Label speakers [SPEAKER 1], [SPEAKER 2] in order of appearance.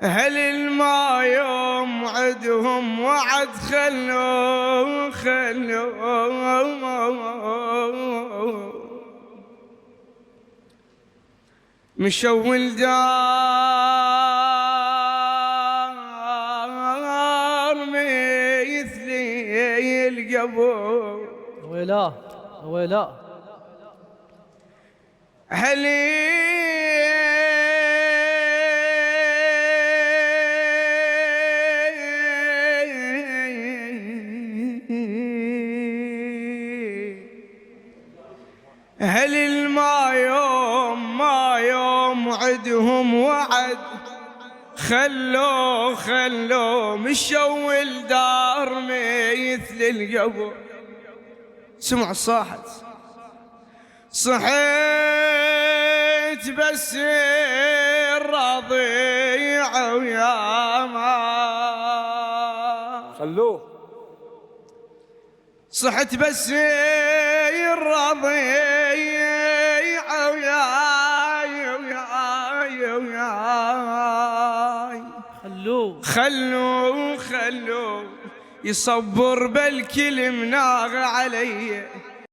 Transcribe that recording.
[SPEAKER 1] هل الما يوم عدهم وعد خلوا مشوا الدار مثل القبور.
[SPEAKER 2] ويلا ويلا
[SPEAKER 1] هل الما يوم عدهم وعد خلوا مشوا الدار مثل القبر. سمع صاحت صحيت بس الرضيع ويا ما
[SPEAKER 3] خلوه.
[SPEAKER 1] صحت بس الرضيع وياي خلوا يصبر بالكل مناغ علي.